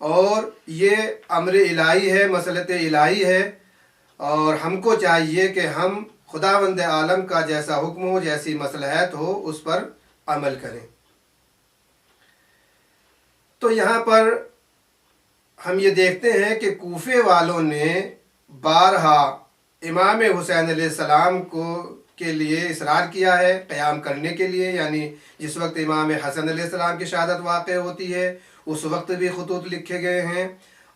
اور یہ امر الہی ہے، مصلحت الہی ہے، اور ہم کو چاہیے کہ ہم خداوند عالم کا جیسا حکم ہو، جیسی مصلحت ہو، اس پر عمل کریں۔ تو یہاں پر ہم یہ دیکھتے ہیں کہ کوفے والوں نے بارہا امام حسین علیہ السلام کے لیے اصرار کیا ہے قیام کرنے کے لیے، یعنی جس وقت امام حسن علیہ السلام کی شہادت واقع ہوتی ہے اس وقت بھی خطوط لکھے گئے ہیں،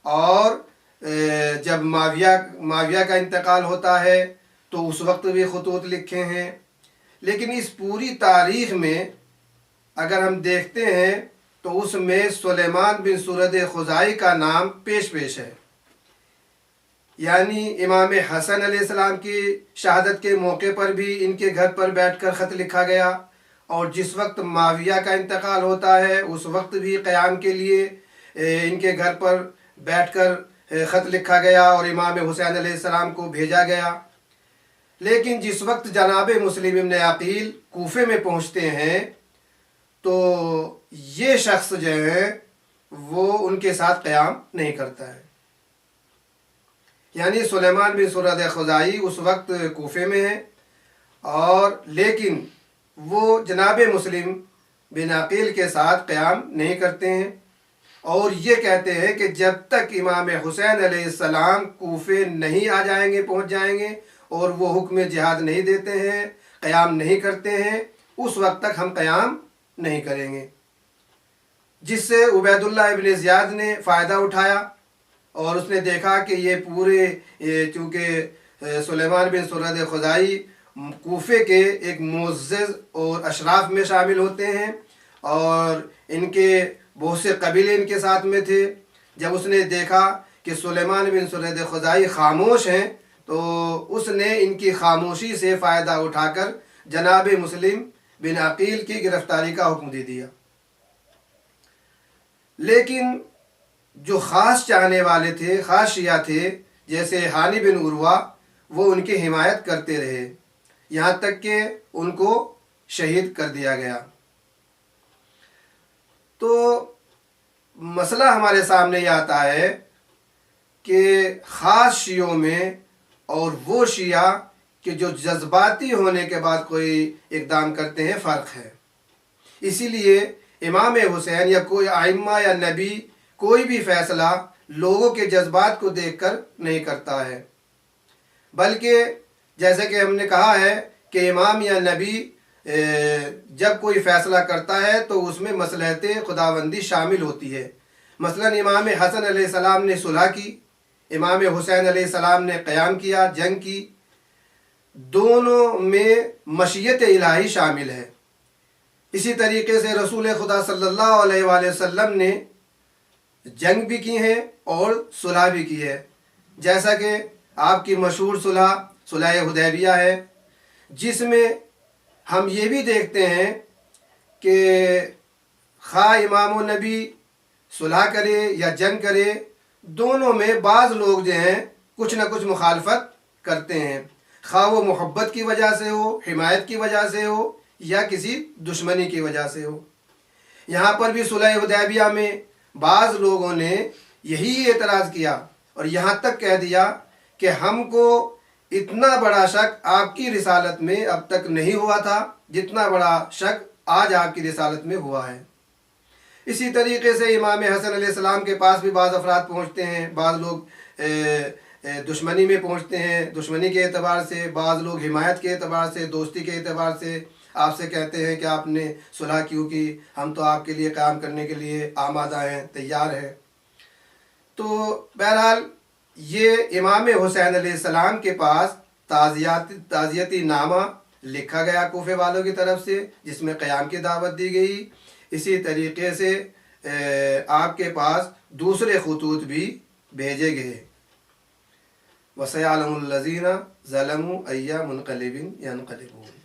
اور جب معاویہ کا انتقال ہوتا ہے تو اس وقت بھی خطوط لکھے ہیں۔ لیکن اس پوری تاریخ میں اگر ہم دیکھتے ہیں تو اس میں سلیمان بن سرد خزائی کا نام پیش ہے، یعنی امام حسن علیہ السلام کی شہادت کے موقع پر بھی ان کے گھر پر بیٹھ کر خط لکھا گیا، اور جس وقت معاویہ کا انتقال ہوتا ہے اس وقت بھی قیام کے لیے ان کے گھر پر بیٹھ کر خط لکھا گیا اور امام حسین علیہ السلام کو بھیجا گیا۔ لیکن جس وقت جناب مسلم ابن عقیل کوفے میں پہنچتے ہیں تو یہ شخص جو ہے وہ ان کے ساتھ قیام نہیں کرتا ہے، یعنی سلیمان بن سرد خزائی اس وقت کوفے میں ہے، اور لیکن وہ جناب مسلم بن عقیل کے ساتھ قیام نہیں کرتے ہیں، اور یہ کہتے ہیں کہ جب تک امام حسین علیہ السلام کوفے نہیں آ جائیں گے، پہنچ جائیں گے، اور وہ حکم جہاد نہیں دیتے ہیں، قیام نہیں کرتے ہیں، اس وقت تک ہم قیام نہیں کریں گے۔ جس سے عبید اللہ ابن زیاد نے فائدہ اٹھایا، اور اس نے دیکھا کہ یہ پورے چونکہ سلیمان بن سرد خزائی کوفے کے ایک معزز اور اشراف میں شامل ہوتے ہیں، اور ان کے بہت سے قبیلے ان کے ساتھ میں تھے۔ جب اس نے دیکھا کہ سلیمان بن سرد خزائی خاموش ہیں تو اس نے ان کی خاموشی سے فائدہ اٹھا کر جناب مسلم بن عقیل کی گرفتاری کا حکم دے دیا۔ لیکن جو خاص چاہنے والے تھے، خاص شیعہ تھے، جیسے ہانی بن عروہ، وہ ان کی حمایت کرتے رہے، یہاں تک کہ ان کو شہید کر دیا گیا۔ تو مسئلہ ہمارے سامنے یہ آتا ہے کہ خاص شیعوں میں اور وہ شیعہ کہ جو جذباتی ہونے کے بعد کوئی اقدام کرتے ہیں، فرق ہے۔ اسی لیے امام حسین یا کوئی ائمہ یا نبی کوئی بھی فیصلہ لوگوں کے جذبات کو دیکھ کر نہیں کرتا ہے، بلکہ جیسے کہ ہم نے کہا ہے کہ امام یا نبی جب کوئی فیصلہ کرتا ہے تو اس میں مصلحت خداوندی شامل ہوتی ہے۔ مثلا امام حسن علیہ السلام نے صلح کی، امام حسین علیہ السلام نے قیام کیا، جنگ کی، دونوں میں مشیت الہی شامل ہے۔ اسی طریقے سے رسول خدا صلی اللہ علیہ وآلہ وسلم نے جنگ بھی کی ہے اور صلح بھی کی ہے، جیسا کہ آپ کی مشہور صلح حدیبیہ ہے، جس میں ہم یہ بھی دیکھتے ہیں کہ خواہ امام و نبی صلح کرے یا جنگ کرے، دونوں میں بعض لوگ جو ہیں کچھ نہ کچھ مخالفت کرتے ہیں، خواہ وہ محبت کی وجہ سے ہو، حمایت کی وجہ سے ہو، یا کسی دشمنی کی وجہ سے ہو۔ یہاں پر بھی صلح حدیبیہ میں بعض لوگوں نے یہی اعتراض کیا اور یہاں تک کہہ دیا کہ ہم کو اتنا بڑا شک آپ کی رسالت میں اب تک نہیں ہوا تھا جتنا بڑا شک آج آپ کی رسالت میں ہوا ہے۔ اسی طریقے سے امام حسن علیہ السلام کے پاس بھی بعض افراد پہنچتے ہیں، بعض لوگ دشمنی میں پہنچتے ہیں، دشمنی کے اعتبار سے، بعض لوگ حمایت کے اعتبار سے، دوستی کے اعتبار سے آپ سے کہتے ہیں کہ آپ نے صلح کیوں کی، ہم تو آپ کے لیے قیام کرنے کے لیے آمادہ ہیں، تیار ہیں۔ تو بہرحال یہ امام حسین علیہ السلام کے پاس تعزیتی نامہ لکھا گیا کوفے والوں کی طرف سے، جس میں قیام کی دعوت دی گئی۔ اسی طریقے سے آپ کے پاس دوسرے خطوط بھی بھیجے گئے۔ وَسَيَعْلَمُ الَّذِينَ ظَلَمُوا أَيَّ مُنْقَلِبٍ يَنْقَلِبُونَ۔